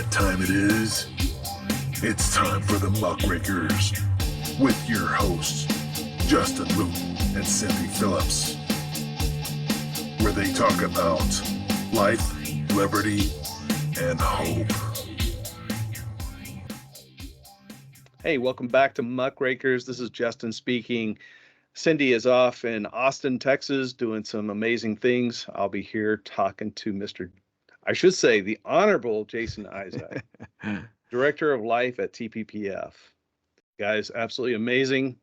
that time it is? It's time for the Muckrakers with your hosts, Justin Luton and Cynthia Phillips, where they talk about life, liberty, and hope. Hey, welcome back to Muckrakers. This is Justin speaking. Cindy is off in Austin, Texas, doing some amazing things. I'll be here talking to the Honorable Jason Isaac, Director of Life at TPPF. Guy's absolutely amazing.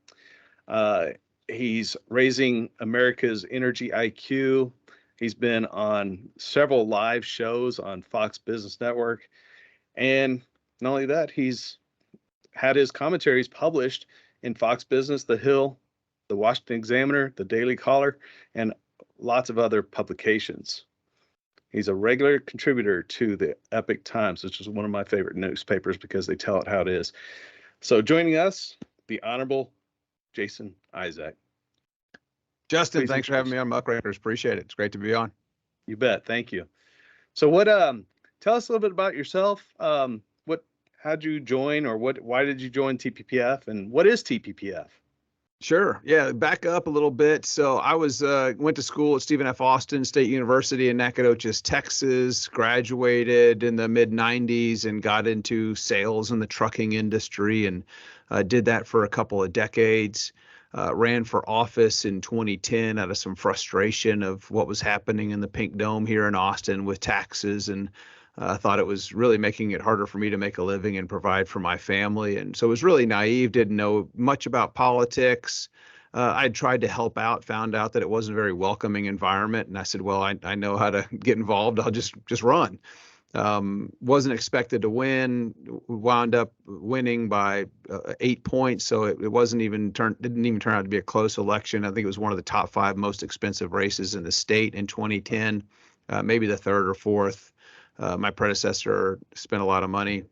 He's raising America's energy IQ. He's been on several live shows on Fox Business Network. And not only that, he's had his commentaries published in Fox Business, The Hill, The Washington Examiner, The Daily Caller, and lots of other publications. He's a regular contributor to the Epoch Times, which is one of my favorite newspapers because they tell it how it is. So joining us, the Honorable Jason Isaac. Justin, thanks for having me on Muckrakers. Appreciate it. It's great to be on. You bet. Thank you. So tell us a little bit about yourself. How'd you join, or why did you join TPPF, and what is TPPF? Sure. Yeah. Back up a little bit. So I went to school at Stephen F. Austin State University in Nacogdoches, Texas, graduated in the mid 90s and got into sales in the trucking industry and did that for a couple of decades. Ran for office in 2010 out of some frustration of what was happening in the Pink Dome here in Austin with taxes, and thought it was really making it harder for me to make a living and provide for my family. And so it was really naive, didn't know much about politics. I'd tried to help out, found out that it wasn't a very welcoming environment. And I said, well, I know how to get involved. I'll just run. Wasn't expected to win, wound up winning by 8 points. So it didn't even turn out to be a close election. I think it was one of the top 5 most expensive races in the state in 2010, maybe the third or fourth. My predecessor spent a lot of money,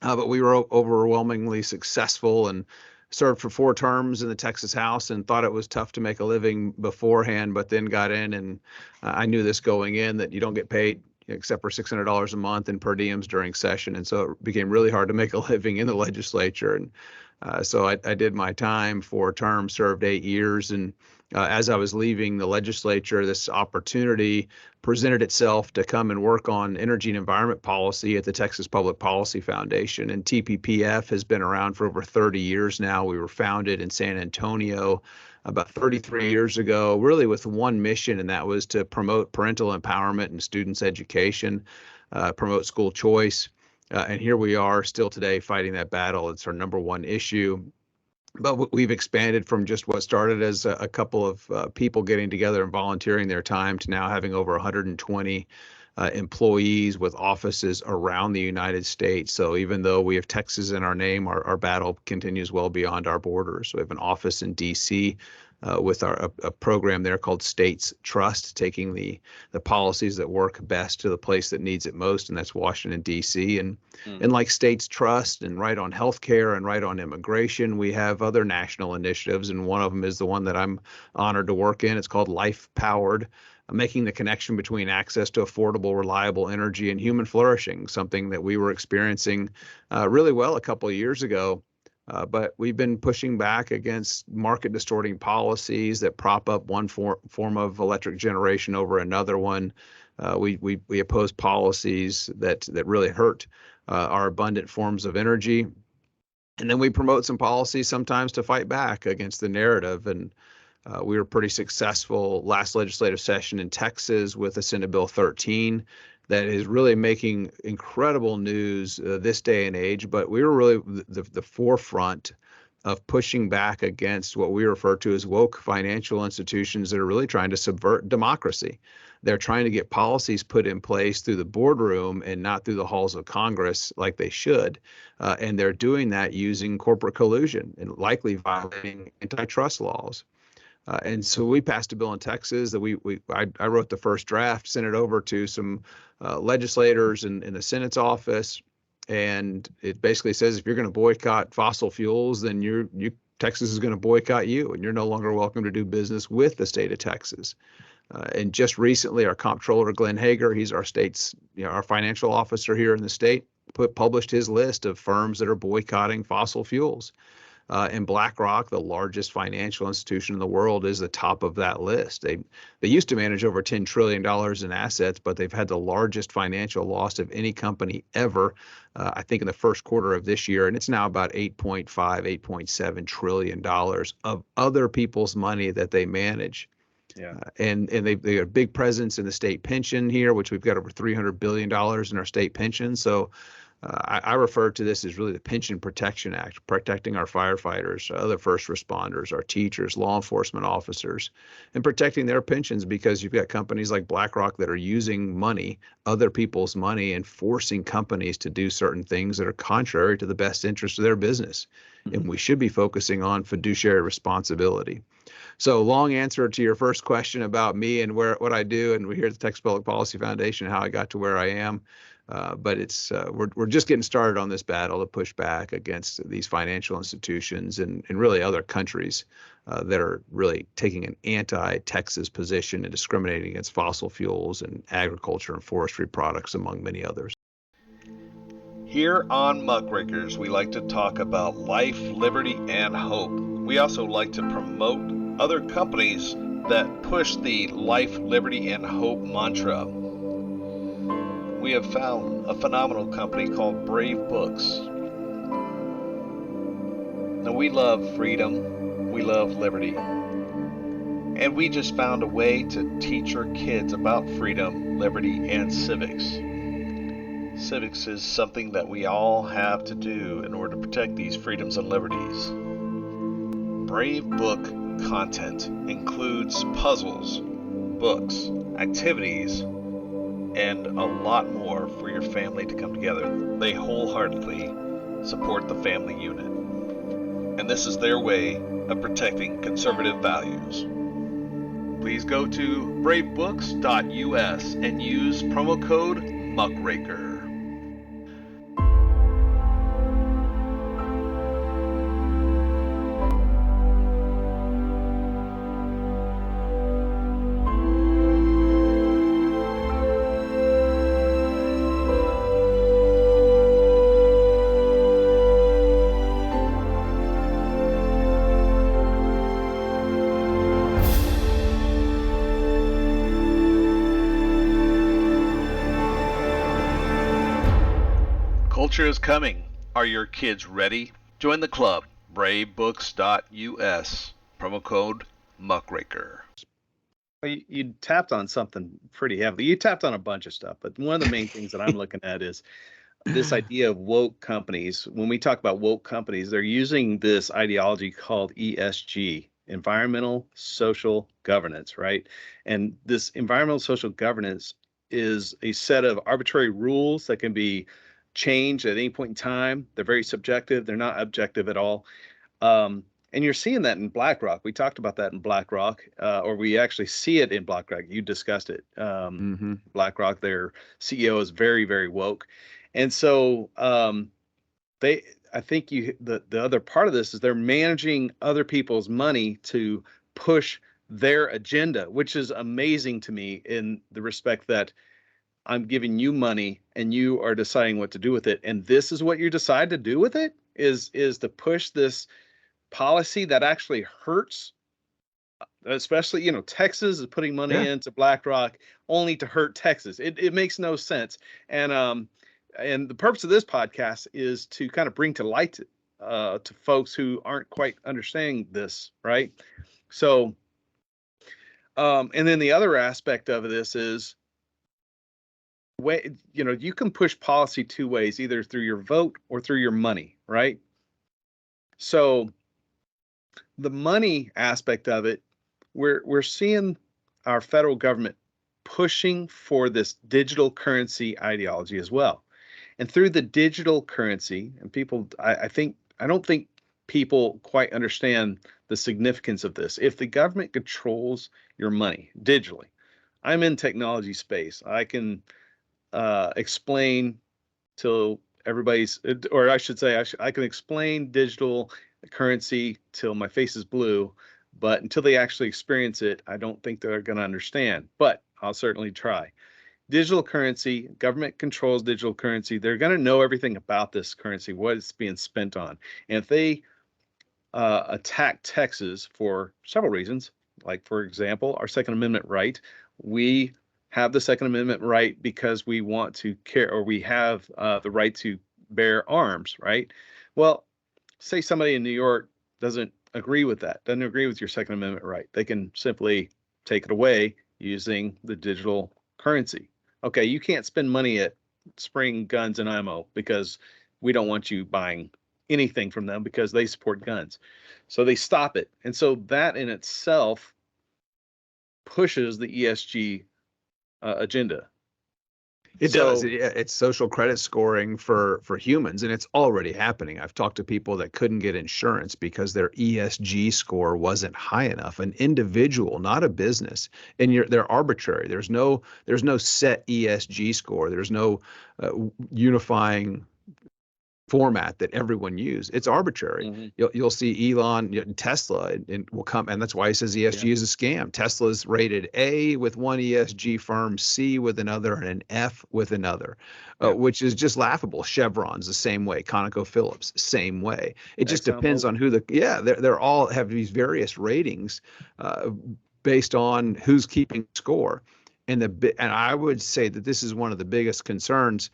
but we were overwhelmingly successful and served for 4 terms in the Texas House and thought it was tough to make a living beforehand, but then got in, and I knew this going in, that you don't get paid except for $600 a month in per diems during session. And so it became really hard to make a living in the legislature. And so I did my time, 4 terms, served 8 years. And as I was leaving the legislature, this opportunity presented itself to come and work on energy and environment policy at the Texas Public Policy Foundation. And TPPF has been around for over 30 years now. We were founded in San Antonio about 33 years ago, really with one mission, and that was to promote parental empowerment and students' education, promote school choice. And here we are still today fighting that battle. It's our number one issue. But we've expanded from just what started as a couple of people getting together and volunteering their time to now having over 120 employees with offices around the United States. So even though we have Texas in our name, our battle continues well beyond our borders. So we have an office in D.C. With a program there called States Trust, taking the policies that work best to the place that needs it most, and that's Washington, D.C. And like States Trust and Right on Healthcare and Right on Immigration, we have other national initiatives, and one of them is the one that I'm honored to work in. It's called Life Powered, making the connection between access to affordable, reliable energy and human flourishing, something that we were experiencing really well a couple of years ago. But we've been pushing back against market distorting policies that prop up one form of electric generation over another one. We oppose policies that really hurt our abundant forms of energy. And then we promote some policies sometimes to fight back against the narrative. And we were pretty successful last legislative session in Texas with the Senate Bill 13 that is really making incredible news this day and age. But we were really the forefront of pushing back against what we refer to as woke financial institutions that are really trying to subvert democracy. They're trying to get policies put in place through the boardroom and not through the halls of Congress like they should. And they're doing that using corporate collusion and likely violating antitrust laws. And so we passed a bill in Texas that I wrote the first draft, sent it over to some legislators in the Senate's office. And it basically says if you're going to boycott fossil fuels, then Texas is going to boycott you, and you're no longer welcome to do business with the state of Texas. And just recently, our comptroller, Glenn Hager, he's our state's, our financial officer here in the state. published his list of firms that are boycotting fossil fuels. And BlackRock, the largest financial institution in the world, is the top of that list. They used to manage over $10 trillion in assets, but they've had the largest financial loss of any company ever, I think in the first quarter of this year. And it's now about $8.7 trillion of other people's money that they manage. Yeah. And they have a big presence in the state pension here, which we've got over $300 billion in our state pension. So I refer to this as really the Pension Protection Act, protecting our firefighters, other first responders, our teachers, law enforcement officers, and protecting their pensions, because you've got companies like BlackRock that are using money, other people's money, and forcing companies to do certain things that are contrary to the best interest of their business. Mm-hmm. And we should be focusing on fiduciary responsibility. So, long answer to your first question about me and what I do, and we here at the Texas Public Policy Foundation, how I got to where I am. But it's we're just getting started on this battle to push back against these financial institutions and really other countries that are really taking an anti-Texas position and discriminating against fossil fuels and agriculture and forestry products, among many others. Here on Muckrakers, we like to talk about life, liberty, and hope. We also like to promote other companies that push the life, liberty, and hope mantra. We have found a phenomenal company called Brave Books. Now, we love freedom, we love liberty, and we just found a way to teach our kids about freedom, liberty, and civics. Civics is something that we all have to do in order to protect these freedoms and liberties. Brave Book content includes puzzles, books, activities, and a lot more for your family to come together. They wholeheartedly support the family unit. And this is their way of protecting conservative values. Please go to bravebooks.us and use promo code Muckraker. Culture is coming. Are your kids ready? Join the club, bravebooks.us, promo code Muckraker. You tapped on something pretty heavily. You tapped on a bunch of stuff, but one of the main things that I'm looking at is this idea of woke companies. When we talk about woke companies, they're using this ideology called ESG, environmental social governance, right? And this environmental social governance is a set of arbitrary rules that can be changed at any point in time. They're very subjective. They're not objective at all. And you're seeing that in BlackRock. We talked about that in BlackRock, or we actually see it in BlackRock. You discussed it. BlackRock, their CEO is very, very woke. And so I think the other part of this is they're managing other people's money to push their agenda, which is amazing to me in the respect that I'm giving you money and you are deciding what to do with it. And this is what you decide to do with it is to push this policy that actually hurts, especially, Texas is putting money into BlackRock only to hurt Texas. It makes no sense. And the purpose of this podcast is to kind of bring to light to folks who aren't quite understanding this, right? So, and then the other aspect of this is, you can push policy two ways, either through your vote or through your money, right? So the money aspect of it, we're seeing our federal government pushing for this digital currency ideology as well. And through the digital currency, and people, I don't think people quite understand the significance of this. If the government controls your money digitally, I'm in technology space. I can explain till everybody's, or I should say, I can explain digital currency till my face is blue, but until they actually experience it, I don't think they're going to understand, but I'll certainly try. digital currency, government controls digital currency. They're going to know everything about this currency, what it's being spent on. And if they attack Texas for several reasons, like, for example, our Second Amendment right, we have the Second Amendment right because we want to care, or we have the right to bear arms, right? Well, say somebody in New York doesn't agree with that, doesn't agree with your Second Amendment right. They can simply take it away using the digital currency. Okay, you can't spend money at Spring Guns and Ammo because we don't want you buying anything from them because they support guns. So they stop it. And so that in itself pushes the ESG agenda. It does. It's social credit scoring for humans, and it's already happening. I've talked to people that couldn't get insurance because their ESG score wasn't high enough. An individual, not a business, and they're arbitrary. There's no set ESG score. There's no unifying format that everyone use. It's arbitrary. Mm-hmm. You'll see Elon, Tesla, and will come, and that's why he says ESG is a scam. Tesla's rated A with one ESG firm, C with another, and an F with another, which is just laughable. Chevron's the same way. ConocoPhillips, same way. It just depends on who they're all have these various ratings based on who's keeping score. And I would say that this is one of the biggest concerns.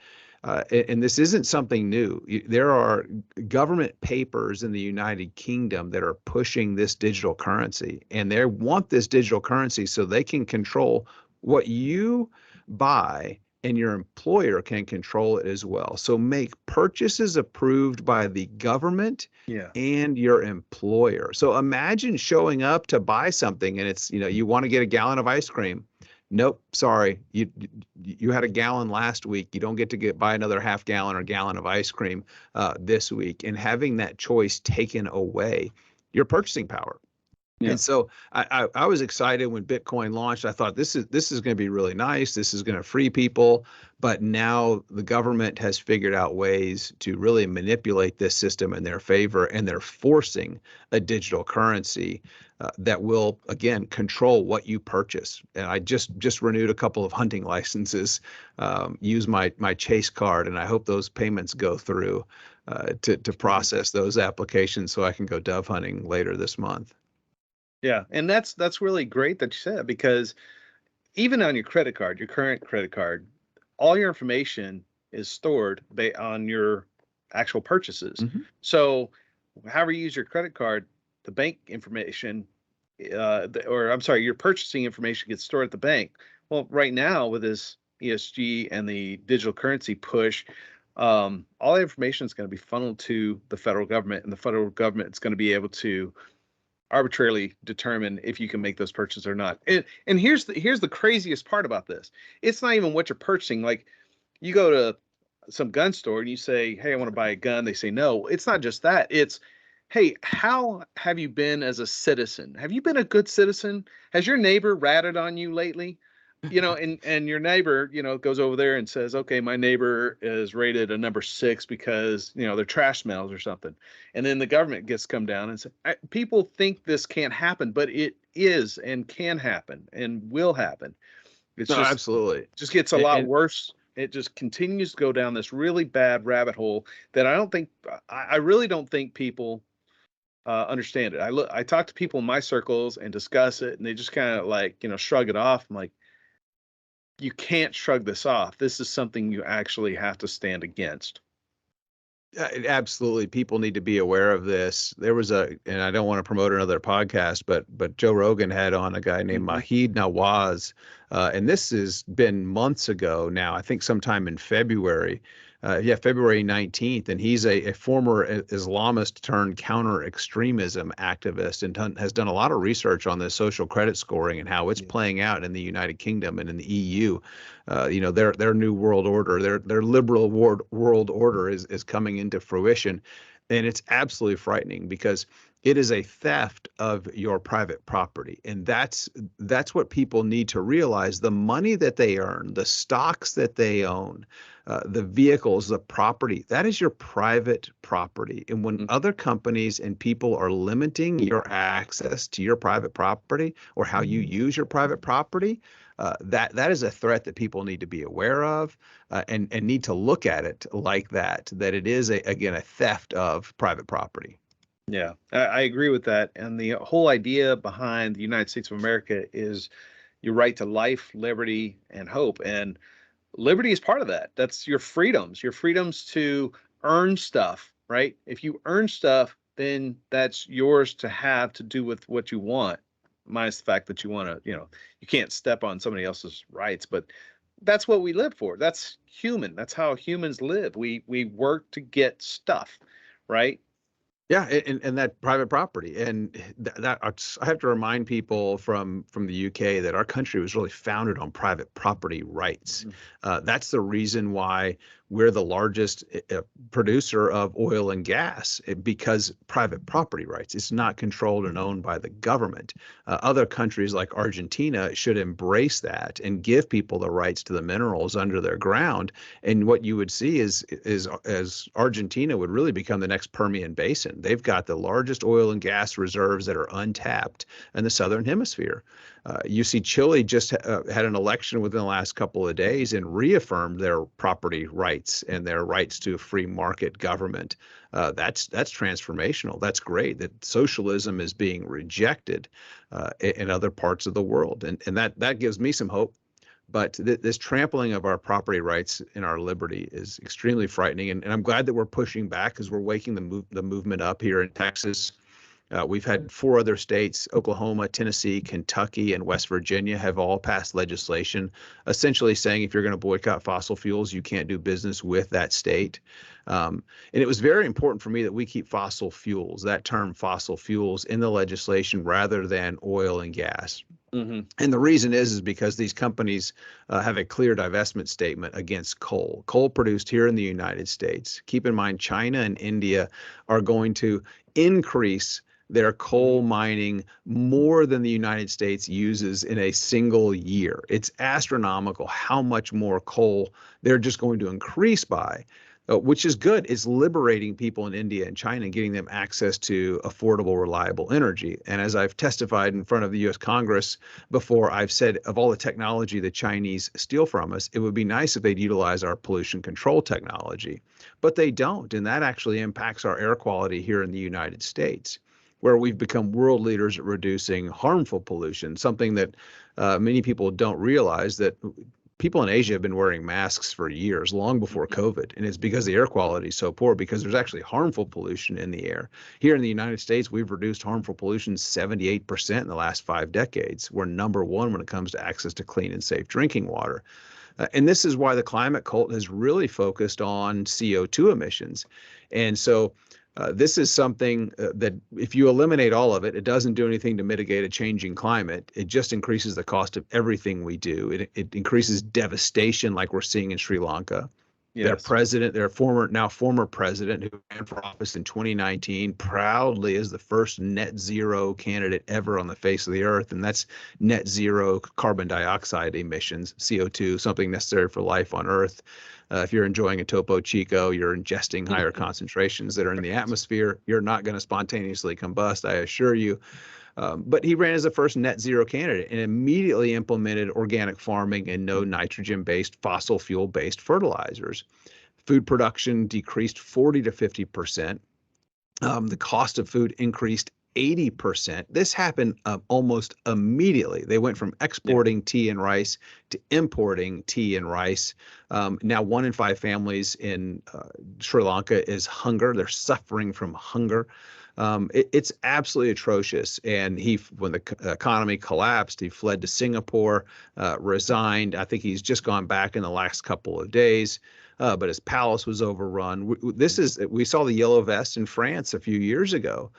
And this isn't something new. There are government papers in the United Kingdom that are pushing this digital currency, and they want this digital currency so they can control what you buy, and your employer can control it as well. So make purchases approved by the government and your employer. So imagine showing up to buy something and it's, you want to get a gallon of ice cream. Nope, sorry. You had a gallon last week. You don't get to buy another half gallon or gallon of ice cream this week. And having that choice taken away, your purchasing power. Yeah. And so I was excited when Bitcoin launched. I thought this is going to be really nice. This is going to free people. But now the government has figured out ways to really manipulate this system in their favor, and they're forcing a digital currency that will, again, control what you purchase. And I just renewed a couple of hunting licenses, use my Chase card, and I hope those payments go through to process those applications so I can go dove hunting later this month. Yeah, and that's really great that you said, because even on your credit card, your current credit card, all your information is stored on your actual purchases. Mm-hmm. So however you use your credit card, the bank information, your purchasing information gets stored at the bank. Well, right now with this ESG and the digital currency push, all the information is going to be funneled to the federal government, and the federal government is going to be able to arbitrarily determine if you can make those purchases or not. And here's the craziest part about this. It's not even what you're purchasing. Like, you go to some gun store and you say, hey, I want to buy a gun. They say no. It's not just that. It's, hey, how have you been as a citizen? Have you been a good citizen? Has your neighbor ratted on you lately? And your neighbor, goes over there and says, okay, my neighbor is rated a number 6 because, their trash smells or something. And then the government gets come down and say, people think this can't happen, but it is and can happen and will happen. Absolutely. Just gets a lot worse. It just continues to go down this really bad rabbit hole that I really don't think people understand it. I talk to people in my circles and discuss it, and they just kind of shrug it off. I'm like, you can't shrug this off. This is something you actually have to stand against. Absolutely. People need to be aware of this. There was and I don't want to promote another podcast, but Joe Rogan had on a guy named Mahid Nawaz. And this has been months ago now, I think sometime in February. February 19th. And he's a former Islamist turned counter extremism activist, and has done a lot of research on this social credit scoring and how it's playing out in the United Kingdom and in the EU. Their new world order, their liberal world order is coming into fruition. And it's absolutely frightening because it is a theft of your private property. And that's what people need to realize. The money that they earn, the stocks that they own, the vehicles, the property, that is your private property. And when other companies and people are limiting your access to your private property or how you use your private property, that is a threat that people need to be aware of, and need to look at it like that it is again a theft of private property. Yeah, I agree with that. And the whole idea behind the United States of America is your right to life, liberty, and hope. And liberty is part of that. That's your freedoms to earn stuff, right? If you earn stuff, then that's yours to have to do with what you want, minus the fact that you want to, you can't step on somebody else's rights, but that's what we live for. That's human. That's how humans live. We work to get stuff, right? Yeah, and that private property, and that I have to remind people from the UK that our country was really founded on private property rights. That's the reason why we're the largest producer of oil and gas, because private property rights. It's not controlled and owned by the government. Other countries like Argentina should embrace that and give people the rights to the minerals under their ground. And what you would see is as Argentina would really become the next Permian Basin. They've got the largest oil and gas reserves that are untapped in the Southern Hemisphere. You see Chile just had an election within the last couple of days and reaffirmed their property rights and their rights to a free market government. That's transformational. That's great that socialism is being rejected in other parts of the world. And that gives me some hope. But this trampling of our property rights and our liberty is extremely frightening. And I'm glad that we're pushing back, because we're waking the movement up here in Texas. We've had 4 other states, Oklahoma, Tennessee, Kentucky, and West Virginia, have all passed legislation essentially saying if you're going to boycott fossil fuels, you can't do business with that state. And it was very important for me that we keep fossil fuels, that term fossil fuels, in the legislation rather than oil and gas. And the reason is because these companies have a clear divestment statement against coal produced here in the United States. Keep in mind, China and India are going to increase their coal mining more than the United States uses in a single year. It's astronomical how much more coal they're just going to increase by. Which is good. It's liberating people in India and China and getting them access to affordable, reliable energy. And as I've testified in front of the U.S. Congress before, I've said of all the technology the Chinese steal from us, it would be nice if they'd utilize our pollution control technology. But they don't, and that actually impacts our air quality here in the United States, where we've become world leaders at reducing harmful pollution, something that many people don't realize, that people in Asia have been wearing masks for years, long before COVID, and it's because the air quality is so poor, because there's actually harmful pollution in the air. Here in the United States, we've reduced harmful pollution 78% in the last 5 decades. We're number 1 when it comes to access to clean and safe drinking water. And this is why the climate cult has really focused on CO2 emissions. And so this is something that if you eliminate all of it, it doesn't do anything to mitigate a changing climate. It just increases the cost of everything we do. It increases devastation like we're seeing in Sri Lanka. Yes. Their president, now former president, who ran for office in 2019, proudly is the first net zero candidate ever on the face of the earth. And that's net zero carbon dioxide emissions, CO2, something necessary for life on Earth. If you're enjoying a Topo Chico, you're ingesting higher concentrations that are in the atmosphere. You're not going to spontaneously combust, I assure you. But he ran as the first net zero candidate and immediately implemented organic farming and no nitrogen-based, fossil fuel-based fertilizers. Food production decreased 40 to 50%. The cost of food increased 80%. This happened almost immediately. They went from exporting tea and rice to importing tea and rice. Now 1 in 5 families in Sri Lanka is hunger. They're suffering from hunger. It's absolutely atrocious. And when the economy collapsed, he fled to Singapore, resigned. I think he's just gone back in the last couple of days. But his palace was overrun. We saw the yellow vest in France a few years ago.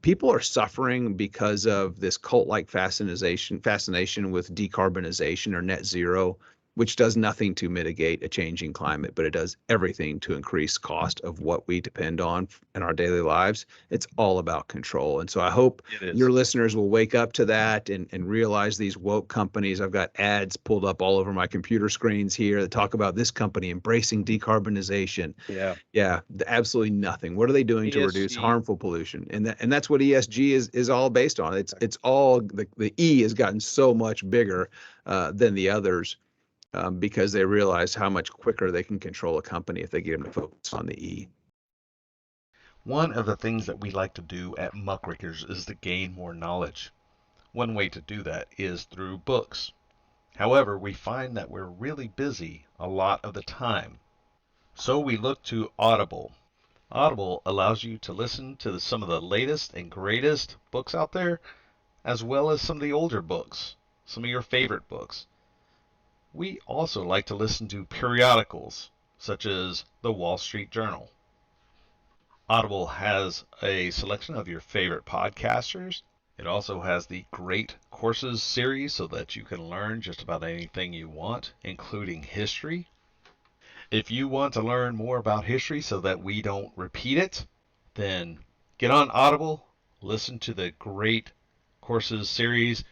People are suffering because of this cult-like fascination with decarbonization or net zero. which does nothing to mitigate a changing climate, but it does everything to increase cost of what we depend on in our daily lives. It's all about control. And so I hope your listeners will wake up to that and realize these woke companies. I've got ads pulled up all over my computer screens here that talk about this company embracing decarbonization. Yeah, absolutely nothing. What are they doing to reduce harmful pollution? And that's what ESG is all based on. It's all the E has gotten so much bigger than the others. Because they realize how much quicker they can control a company if they get them to focus on the E. One of the things that we like to do at Muckrakers is to gain more knowledge. One way to do that is through books. However, we find that we're really busy a lot of the time. So we look to Audible. Audible allows you to listen to some of the latest and greatest books out there, as well as some of the older books, some of your favorite books. We also like to listen to periodicals, such as the Wall Street Journal. Audible has a selection of your favorite podcasters. It also has the Great Courses series so that you can learn just about anything you want, including history. If you want to learn more about history so that we don't repeat it, then get on Audible, listen to the Great Courses series.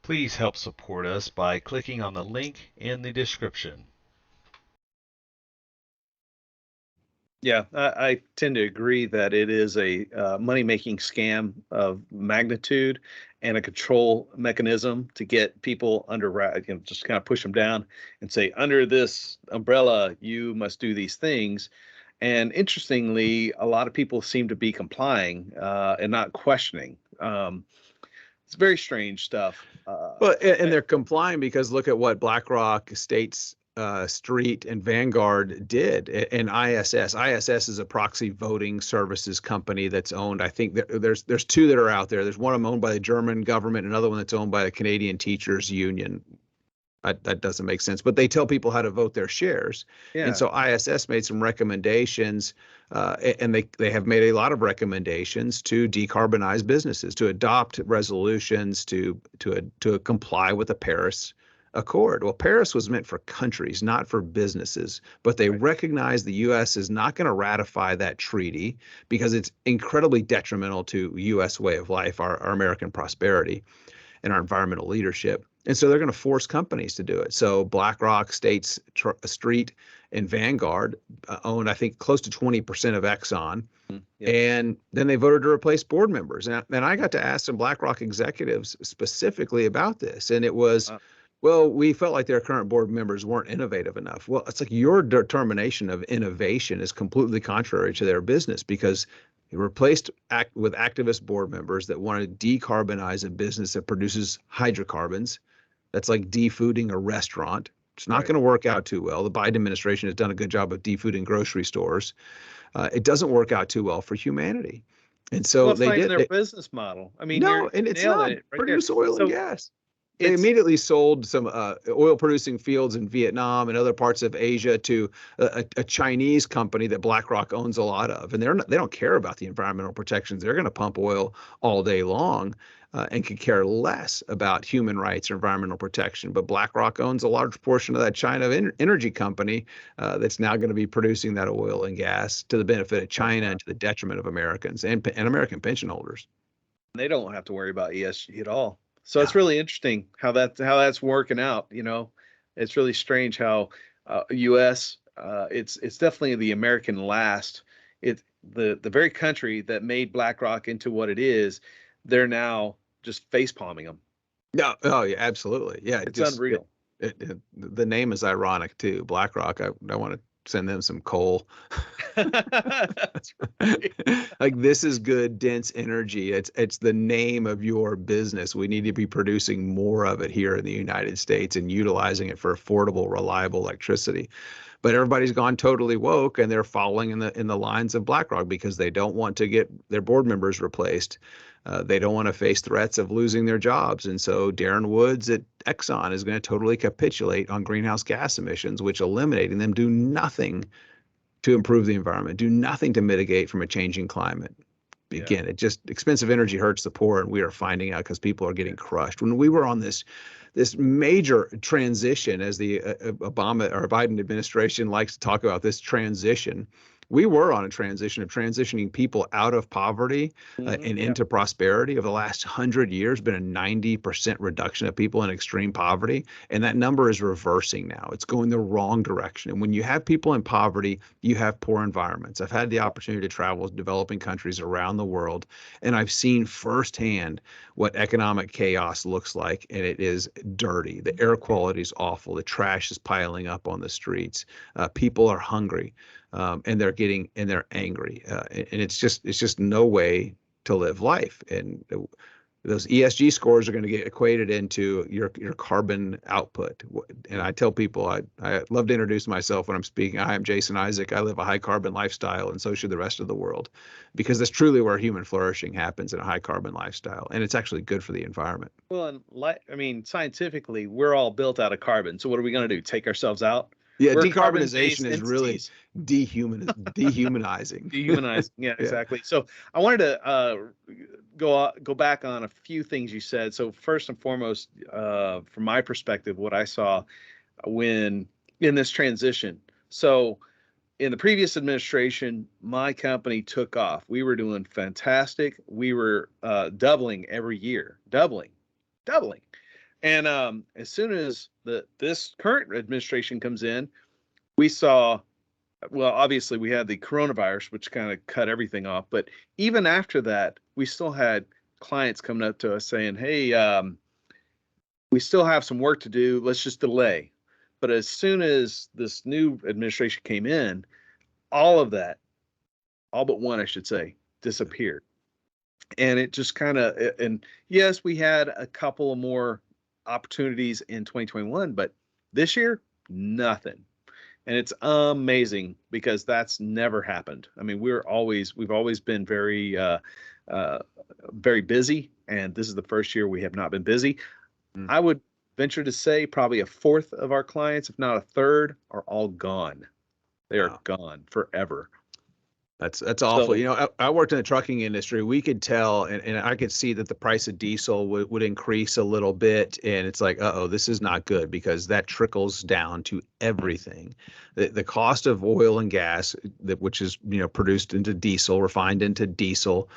Please help support us by clicking on the link in the description. Yeah, I tend to agree that it is a money-making scam of magnitude and a control mechanism to get people under, just kind of push them down and say, under this umbrella, you must do these things. And interestingly, a lot of people seem to be complying and not questioning. It's very strange stuff. Well, and they're complying because look at what BlackRock, State Street, and Vanguard did. And ISS. ISS is a proxy voting services company that's owned. I think there's two that are out there. There's one of them owned by the German government, another one that's owned by the Canadian Teachers Union. That doesn't make sense, but they tell people how to vote their shares. Yeah. And so ISS made some recommendations, and they have made a lot of recommendations to decarbonize businesses, to adopt resolutions, to comply with the Paris Accord. Well, Paris was meant for countries, not for businesses, but they recognize the U.S. is not going to ratify that treaty because it's incredibly detrimental to U.S. way of life, our American prosperity, and our environmental leadership. And so they're going to force companies to do it. So BlackRock, State Street, and Vanguard owned, I think, close to 20% of Exxon. Yep. And then they voted to replace board members. And I got to ask some BlackRock executives specifically about this. And it was, well, we felt like their current board members weren't innovative enough. Well, it's like your determination of innovation is completely contrary to their business because they replaced with activist board members that want to decarbonize a business that produces hydrocarbons. That's like defooding a restaurant. It's not going to work out too well. The Biden administration has done a good job of defooding grocery stores. It doesn't work out too well for humanity. And so they did their business model. I mean, no, and it's not produce oil and gas. They immediately sold some oil-producing fields in Vietnam and other parts of Asia to a Chinese company that BlackRock owns a lot of, and they don't care about the environmental protections. They're going to pump oil all day long and could care less about human rights or environmental protection. But BlackRock owns a large portion of that China energy company that's now going to be producing that oil and gas to the benefit of China and to the detriment of Americans and American pension holders. They don't have to worry about ESG at all. So it's really interesting how that's working out. You know, it's really strange how U.S. It's definitely the American last. The very country that made BlackRock into what it is, they're now just face palming them. No, oh yeah, absolutely, yeah. It's unreal. The name is ironic too. BlackRock. I want to send them some coal. That's right. Like, this is good, dense energy. It's the name of your business. We need to be producing more of it here in the United States and utilizing it for affordable, reliable electricity. But everybody's gone totally woke, and they're following in the lines of BlackRock because they don't want to get their board members replaced. They don't want to face threats of losing their jobs. And so Darren Woods at Exxon is going to totally capitulate on greenhouse gas emissions, which eliminating them do nothing to improve the environment, do nothing to mitigate from a changing climate. again, it just expensive energy hurts the poor, and we are finding out because people are getting crushed. When we were on this major transition, as the Obama or Biden administration likes to talk about this transition, we were on a transition of transitioning people out of poverty and into prosperity. Over the last 100 years, been a 90% reduction of people in extreme poverty, and that number is reversing now. It's going the wrong direction. And when you have people in poverty, you have poor environments. I've had the opportunity to travel to developing countries around the world, and I've seen firsthand what economic chaos looks like, and it is dirty. The air quality is awful. The trash is piling up on the streets. People are hungry. And they're angry, and it's just no way to live life. And those ESG scores are going to get equated into your carbon output. And I tell people, I love to introduce myself when I'm speaking. I am Jason Isaac. I live a high carbon lifestyle, and so should the rest of the world, because that's truly where human flourishing happens, in a high carbon lifestyle, and it's actually good for the environment. Well, and scientifically, we're all built out of carbon. So what are we going to do? Take ourselves out? Yeah, We're decarbonization is really dehumanizing. Dehumanizing. Yeah, exactly. So I wanted to go back on a few things you said. So first and foremost, from my perspective, what I saw when in this transition. So in the previous administration, my company took off. We were doing fantastic. We were doubling every year, doubling. And as soon as this current administration comes in, we saw, well, obviously we had the coronavirus, which kind of cut everything off. But even after that, we still had clients coming up to us saying, hey, we still have some work to do. Let's just delay. But as soon as this new administration came in, all of that, all but one, I should say, disappeared. And it just kind of, and yes, we had a couple of more opportunities in 2021, but this year, nothing. And it's amazing, because that's never happened. I mean, we've always been very, very busy, and this is the first year we have not been busy. I would venture to say probably a fourth of our clients, if not a third, are all gone. They are gone forever. That's awful. So, I worked in the trucking industry. We could tell, and I could see that the price of diesel would increase a little bit. And it's like, this is not good, because that trickles down to everything. The cost of oil and gas, which is produced into diesel, refined into diesel,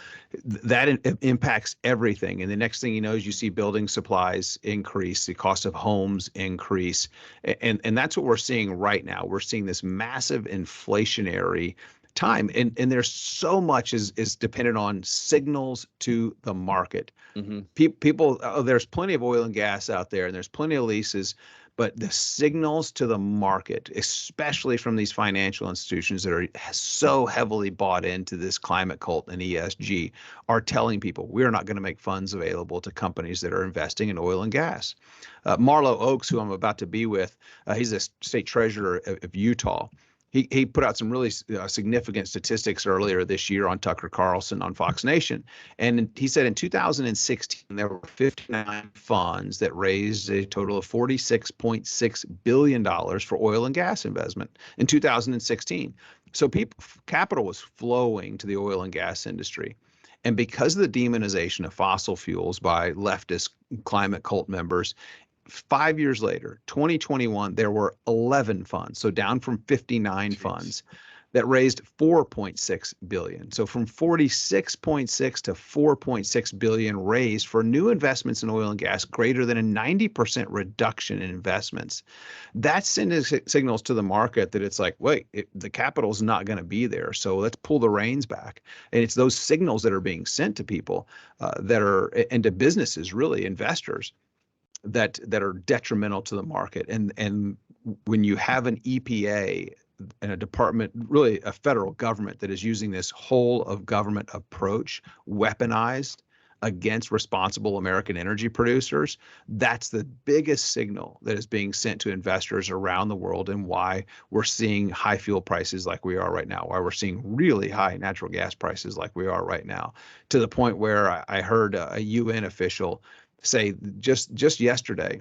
that impacts everything. And the next thing you know is you see building supplies increase, the cost of homes increase, and that's what we're seeing right now. We're seeing this massive inflationary time, and there's so much is dependent on signals to the market. People, there's plenty of oil and gas out there, and there's plenty of leases, but the signals to the market, especially from these financial institutions that are so heavily bought into this climate cult and ESG, are telling people we're not going to make funds available to companies that are investing in oil and gas. Marlo Oaks, who I'm about to be with, he's a state treasurer of Utah. He put out some really significant statistics earlier this year on Tucker Carlson on Fox Nation. And he said in 2016, there were 59 funds that raised a total of $46.6 billion for oil and gas investment in 2016. So capital was flowing to the oil and gas industry. And because of the demonization of fossil fuels by leftist climate cult members, 5 years later, 2021, there were 11 funds, so down from 59 funds, that raised $4.6 billion. So from 46.6 to 4.6 billion raised for new investments in oil and gas, greater than a 90% reduction in investments. That sends signals to the market that it's like, wait, the capital's not going to be there, so let's pull the reins back. And it's those signals that are being sent to people and to businesses, really, investors, that are detrimental to the market. And when you have an EPA and a department, really a federal government, that is using this whole of government approach weaponized against responsible American energy producers, that's the biggest signal that is being sent to investors around the world, and why we're seeing high fuel prices like we are right now, why we're seeing really high natural gas prices like we are right now, to the point where I heard a UN official say just yesterday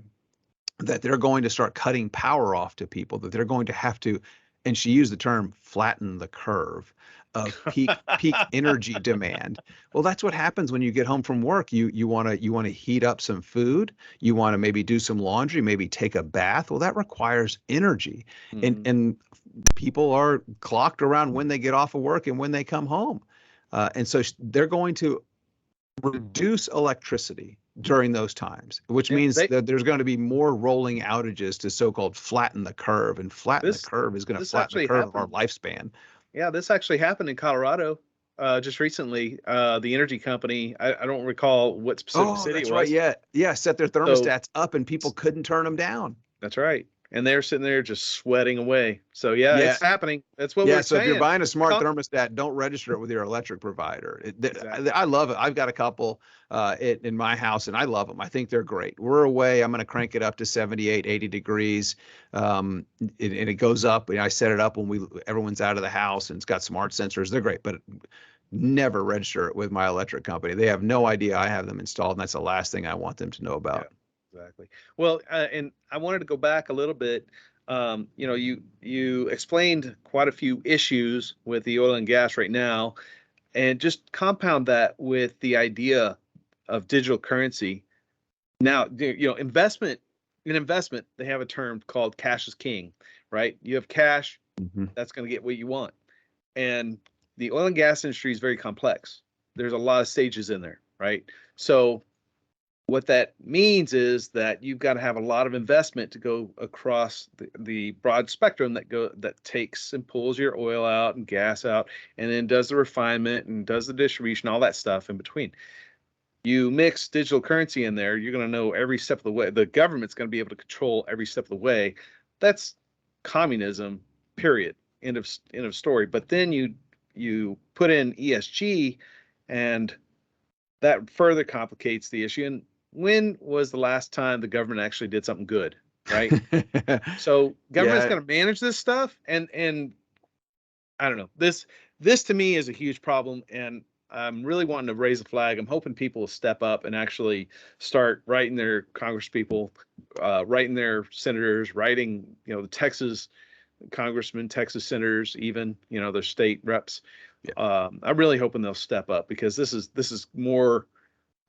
that they're going to start cutting power off to people, that they're going to have to and she used the term flatten the curve of peak energy demand. Well, that's what happens when you get home from work. You want to heat up some food, you want to maybe do some laundry, maybe take a bath. Well, that requires energy. And people are clocked around when they get off of work and when they come home. And so they're going to reduce electricity during those times, which means that there's going to be more rolling outages to so-called flatten the curve, and flatten the curve is going to flatten the curve of our lifespan. Yeah, this actually happened in Colorado just recently. The energy company, I don't recall what specific city it was. Right. Yeah. Set their thermostats up and people couldn't turn them down. That's right. And they're sitting there just sweating away. So it's happening. That's what we're saying. So if you're buying a smart thermostat, don't register it with your electric provider. Exactly. I love it. I've got a couple in my house, and I love them. I think they're great. We're away. I'm going to crank it up to 78, 80 degrees. And it goes up. And I set it up when everyone's out of the house, and it's got smart sensors. They're great, but never register it with my electric company. They have no idea I have them installed, and that's the last thing I want them to know about. Yeah. Exactly. Well, and I wanted to go back a little bit. You explained quite a few issues with the oil and gas right now, and just compound that with the idea of digital currency. Now, investment, they have a term called cash is king, right? You have cash, that's going to get what you want. And the oil and gas industry is very complex. There's a lot of stages in there, right? So what that means is that you've got to have a lot of investment to go across the broad spectrum that takes and pulls your oil out and gas out, and then does the refinement and does the distribution, all that stuff in between. You mix digital currency in there, you're going to know every step of the way. The government's going to be able to control every step of the way. That's communism, period. End of story. But then you put in ESG, and that further complicates the issue. And when was the last time the government actually did something good, right? So government's going to manage this stuff, and I don't know. This to me is a huge problem, and I'm really wanting to raise a flag. I'm hoping people will step up and actually start writing their congresspeople, writing their senators, writing the Texas congressmen, Texas senators, even their state reps. I'm really hoping they'll step up, because this is more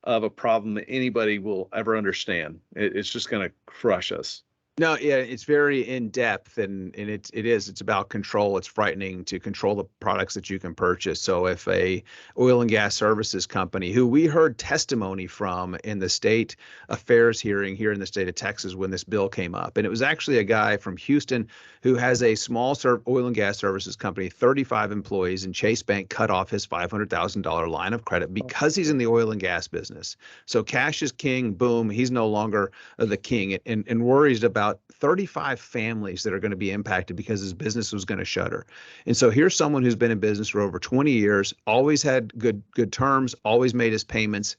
of a problem that anybody will ever understand. It's just going to crush us. No, yeah, it's very in depth, and it's about control. It's frightening to control the products that you can purchase. So if a oil and gas services company, who we heard testimony from in the state affairs hearing here in the state of Texas when this bill came up, and it was actually a guy from Houston who has a small oil and gas services company, 35 employees, and Chase Bank cut off his $500,000 line of credit because he's in the oil and gas business. So cash is king. Boom, he's no longer the king, and worries about 35 families that are going to be impacted because his business was going to shutter. And so here's someone who's been in business for over 20 years, always had good terms, always made his payments.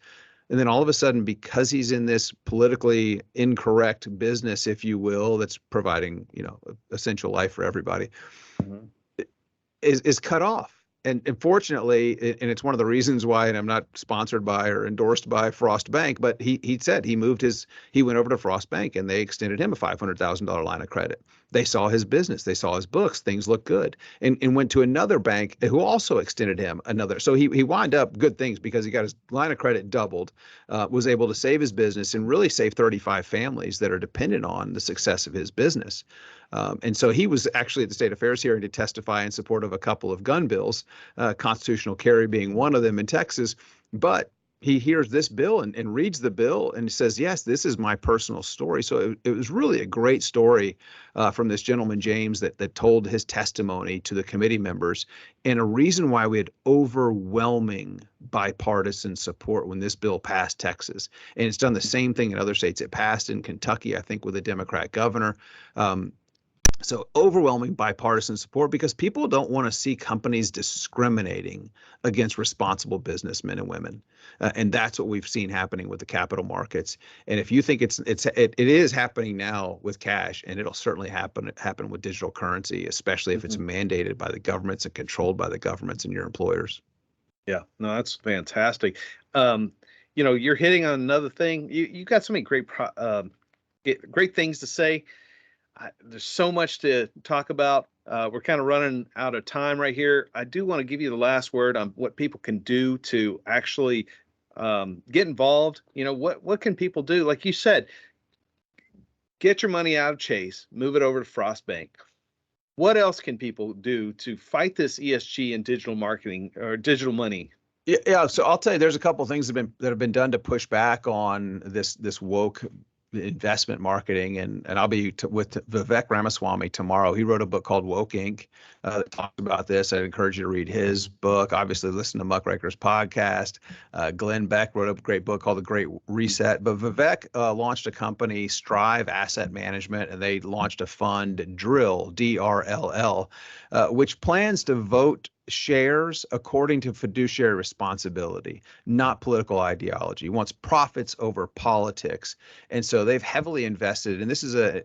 And then all of a sudden, because he's in this politically incorrect business, if you will, that's providing, essential life for everybody, is cut off. And fortunately, and it's one of the reasons why, and I'm not sponsored by or endorsed by Frost Bank, but he said he went over to Frost Bank, and they extended him a $500,000 line of credit. They saw his business, they saw his books, things looked good, and went to another bank who also extended him another. So he wound up good things because he got his line of credit doubled, was able to save his business and really save 35 families that are dependent on the success of his business. And so he was actually at the state affairs hearing to testify in support of a couple of gun bills, constitutional carry being one of them in Texas. But he hears this bill and reads the bill and says, yes, this is my personal story. So it was really a great story from this gentleman, James, that told his testimony to the committee members, and a reason why we had overwhelming bipartisan support when this bill passed Texas. And it's done the same thing in other states. It passed in Kentucky, I think, with a Democrat governor. So overwhelming bipartisan support, because people don't want to see companies discriminating against responsible businessmen and women. And that's what we've seen happening with the capital markets. And if you think it is happening now with cash, and it'll certainly happen with digital currency, especially if it's mandated by the governments and controlled by the governments and your employers. Yeah, no, that's fantastic. You're hitting on another thing. You got so many great things to say. There's so much to talk about. We're kind of running out of time right here. I do want to give you the last word on what people can do to actually get involved. What can people do? Like you said, get your money out of Chase, move it over to Frost Bank. What else can people do to fight this ESG and digital marketing or digital money? Yeah. So I'll tell you, there's a couple of things that have been done to push back on this woke investment marketing, and I'll be with Vivek Ramaswamy tomorrow. He wrote a book called Woke Inc. That talks about this. I'd encourage you to read his book. Obviously, listen to Muckrakers podcast. Glenn Beck wrote a great book called The Great Reset. But Vivek launched a company, Strive Asset Management, and they launched a fund, Drill, DRLL, which plans to vote shares according to fiduciary responsibility, not political ideology. He wants profits over politics. And so they've heavily invested, and this is a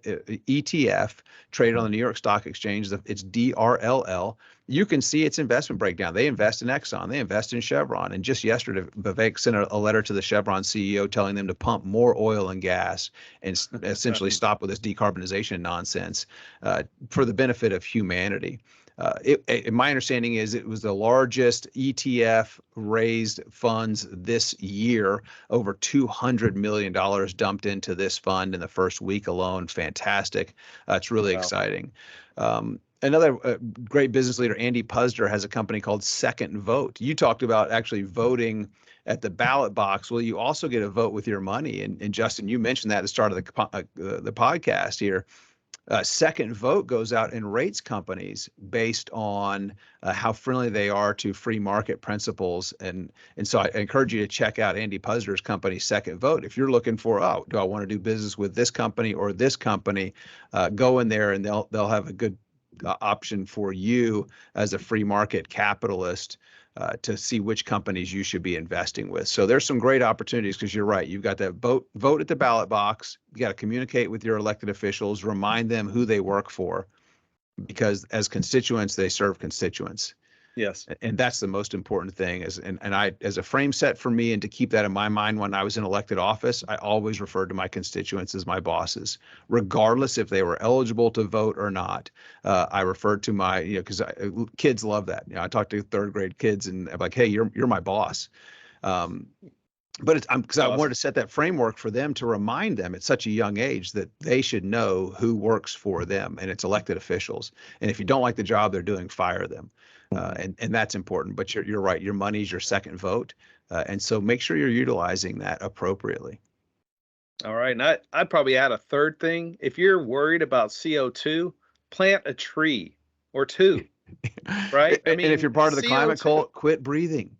ETF traded on the New York Stock Exchange. It's DRLL. You can see its investment breakdown. They invest in Exxon, they invest in Chevron. And just yesterday, Vivek sent a letter to the Chevron CEO telling them to pump more oil and gas and essentially stop with this decarbonization nonsense for the benefit of humanity. My understanding is it was the largest ETF raised funds this year, over $200 million dumped into this fund in the first week alone. Fantastic. It's really exciting. Another great business leader, Andy Puzder, has a company called Second Vote. You talked about actually voting at the ballot box. Well, you also get a vote with your money. And Justin, you mentioned that at the start of the podcast here. Second Vote goes out and rates companies based on how friendly they are to free market principles. And so I encourage you to check out Andy Puzder's company, Second Vote. If you're looking for, do I want to do business with this company or this company, go in there and they'll have a good option for you as a free market capitalist to see which companies you should be investing with. So there's some great opportunities because you're right. You've got to vote at the ballot box. You got to communicate with your elected officials, remind them who they work for, because as constituents, they serve constituents. Yes. And that's the most important thing. And I, as a frame set for me, and to keep that in my mind when I was in elected office, I always referred to my constituents as my bosses, regardless if they were eligible to vote or not. I referred to my, because kids love that. I talk to third grade kids and I'm like, hey, you're my boss. But it's because I wanted to set that framework for them to remind them at such a young age that they should know who works for them, and it's elected officials. And if you don't like the job they're doing, fire them. And that's important. But you're right. Your money's your second vote, and so make sure you're utilizing that appropriately. All right, and I'd probably add a third thing. If you're worried about CO2, plant a tree or two. Right. And if you're part of the climate cult, quit breathing.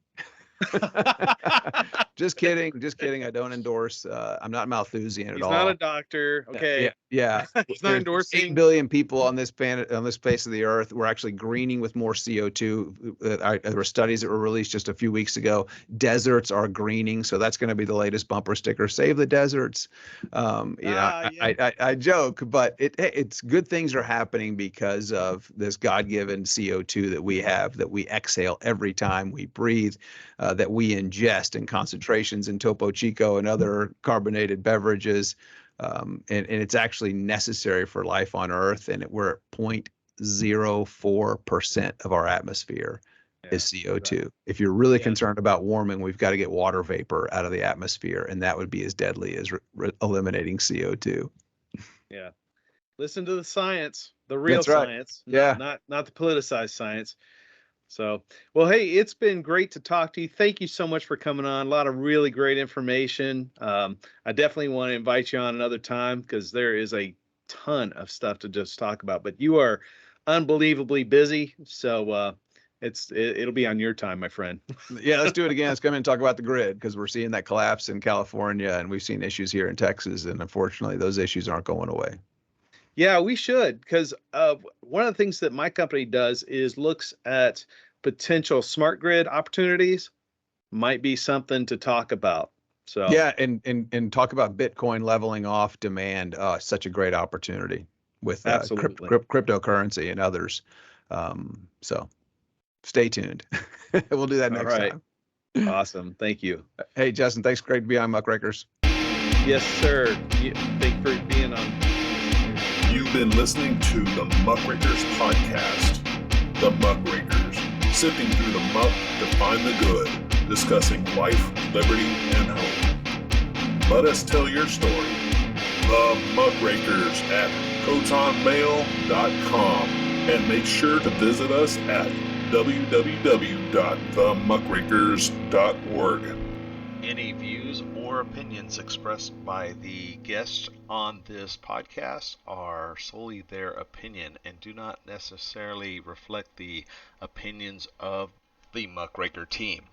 Just kidding. I don't endorse. I'm not Malthusian at all. He's not a doctor. Okay. Yeah. He's not endorsing. 8 billion people on this planet, on this face of the earth. We're actually greening with more CO2. There were studies that were released just a few weeks ago. Deserts are greening, so that's going to be the latest bumper sticker. Save the deserts. I joke, but it's good things are happening because of this God-given CO2 that we have, that we exhale every time we breathe. That we ingest in concentrations in Topo Chico and other carbonated beverages. And it's actually necessary for life on Earth. And we're at 0.04% of our atmosphere is CO2. Right. If you're really concerned about warming, we've got to get water vapor out of the atmosphere. And that would be as deadly as eliminating CO2. Yeah. Listen to the science, the real science, not the politicized science. So, well, hey, it's been great to talk to you. Thank you so much for coming on. A lot of really great information. I definitely want to invite you on another time because there is a ton of stuff to just talk about. But you are unbelievably busy, so it'll be on your time, my friend. Yeah, let's do it again. Let's come in and talk about the grid because we're seeing that collapse in California, and we've seen issues here in Texas, and unfortunately, those issues aren't going away. Yeah, we should, because one of the things that my company does is looks at potential smart grid opportunities. Might be something to talk about. So yeah, and talk about Bitcoin leveling off demand. Such a great opportunity with cryptocurrency and others. So stay tuned. We'll do that next time. Awesome. Thank you. Hey, Justin, thanks. Great to be on Muckrakers. Yes, sir. Thank you for being on. You You've been listening to the Muckrakers podcast. The Muckrakers, sifting through the muck to find the good, discussing life, liberty, and hope. Let us tell your story. The Muckrakers at protonmail.com, and make sure to visit us at www.themuckrakers.org. Any views or opinions expressed by the guests on this podcast are solely their opinion and do not necessarily reflect the opinions of the Muckraker team.